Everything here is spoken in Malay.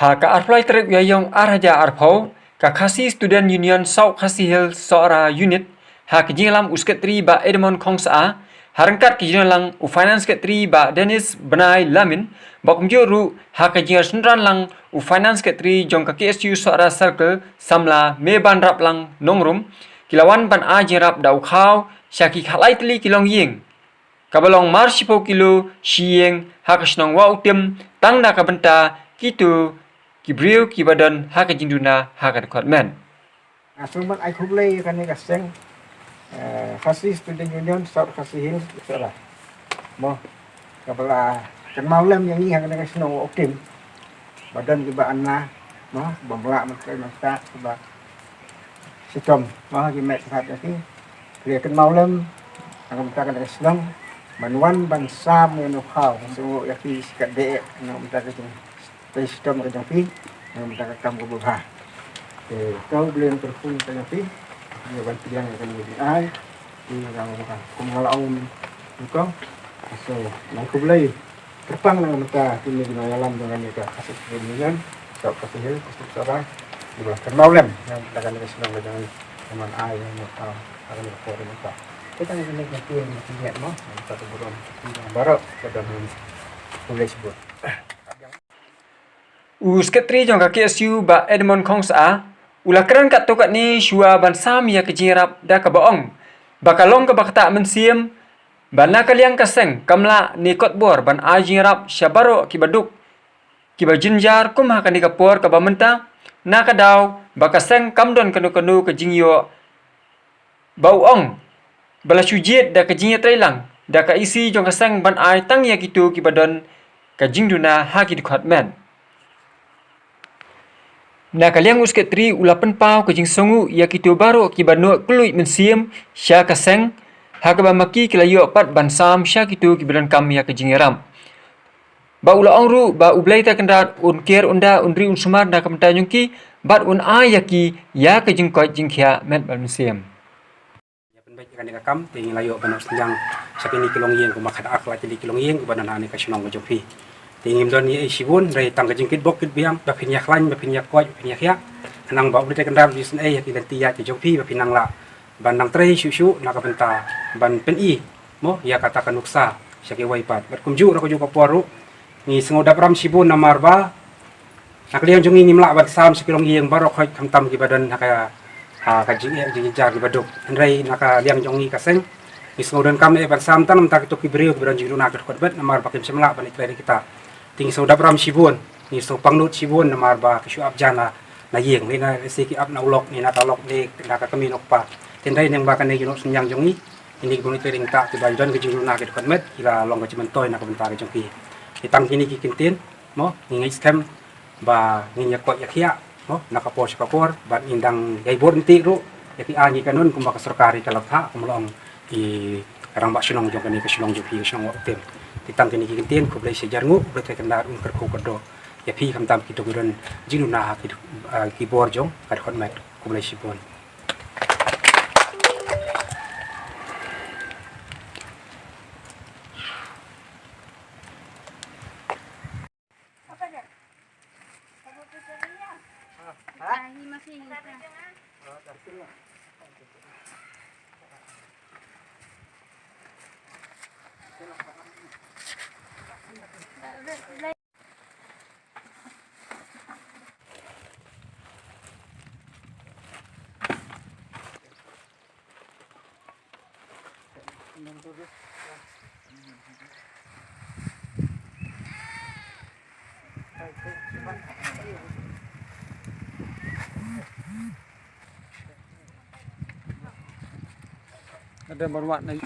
ka apply trip yayong araja arpau ka Khasi Student Union South Khasi Hill Sohra Unit ka jinglam usketri ba Edmond Khongsa harangkat ki jinglang u finance ketri ba Dennis Benai Lamin ba kumjuru ka jingal sendran lang u finance ketri jong ka KSU Sohra Circle samla me ban rap lang nongrum kilawan ban a jingrap dau khaw syaki khalai tli kilong ying kabalong marsipo kilo sieng ka Shnong Wahutim tang na kabenta kitu kibriu kibadan haka jinduna haka department. Asuman ay kublay kani kaseng Khasi Student Union South Khasi Hill Sohra. Mo kabala kan malam yang ni haka Shnong Wahutim. Badan kibaan na mo bangla mata ba sitom mo gimet hat ni. Dia kan malam haka mata kan Shnong manwan bansa mo no khaw so yaki sikat de no mata kan sistem kerja pi yang minta kam ko bha kau belum terpun kerja pi dia bantu yang akan jadi ai di yang ka kumalaum ko so nang ko belai terpang nang minta kini di alam dengan mereka kasih dengan sok kasih hil kasih Sohra di belakang maulem yang akan kita senang dengan teman ai yang tahu akan ko mereka kita ini nanti yang mau satu bulan baru kita boleh sebut Usketri jong ka KSU ba Edmond Khongsa ulakran kat tokat ni shua ban sam ya kejirap da ka baong bakalong ka bakta mensiem bana kaliang kaseng kamla ni kot bor ban ajirap syabaro kibaduk kibajinjar kum ha kan kapor ka bamenta na ka daw bakaseng kamdon kanu-kanu ka jingyo bauong bala sujit da ka jingya trailang da ka isi jong kaseng ban ai tang ya kitu kibadon ka jingduna ha ki department. Na kaliang usketri ulapan pau kejing songu ya kitu baru ki banu kluit mensiem sya kaseng ha ka bamaki kilayo pat bansam sya kitu ki badan kam ya kejing ram ba ula ongru ba ublai ta kendrat un ker unda unri un sumar na kamta nyungki bat un ayaki ya kejing ko jing khia met ban mensiem ya penbaik kan ka kam tingin layo banak senjang sakini kilong yeng ko makat akla tili kilong yeng ko badan ani ka Shnong ko jopi tingim don ye sibun dari tangga jingkit bokit biam bapin yak lain bapin yak koi bapin yak ya nang ba udah kendam isynei yak identia ke jopi bapin nang la ban nang trei susu nak benta ban pen I mo ya katakan nuksa syaki waipat berkumju ra ko jo paporu ni sengodap ram sibun namar ba nak liang jongi nimla ban sam sekilong yeng baro khoi kamtam ki badan haka ha ka jing jar ki baduk ndrai naka liang jongi kaseng ni sengodan kam ban sam tan tak to ki breu badan jinguna ka khotbet namar bakim semla ban itlai kita tinggi saudara ram sibun ni so pangnut sibun namar ba kisyu abjana na yeng ni na siki ab na ulok ni na talok ni na ka kami nokpa tendai nang ba kan ni ginok senyang jongi ini buni tering tak ti bajuan ke jinguna ke konmet ila long ka cimentoy na ka bentar ke jongki ditang kini ki kintin mo ni scam ba ni nyakot yakhia mo na ka pos ka kor ba indang gai bor nti ru yaki ani kanun kumba ka sarkari kalakha kumlong i rang ba Shnong jong kan ni ka Shnong jopi Shnong Wahutim ditang kini kintin ko blai sejar ngu blai te kendar un kerku kerdo ya pi kam tam kitu gudan jinuna ki bor jong kad khotmet ko blai sibon ada berwarna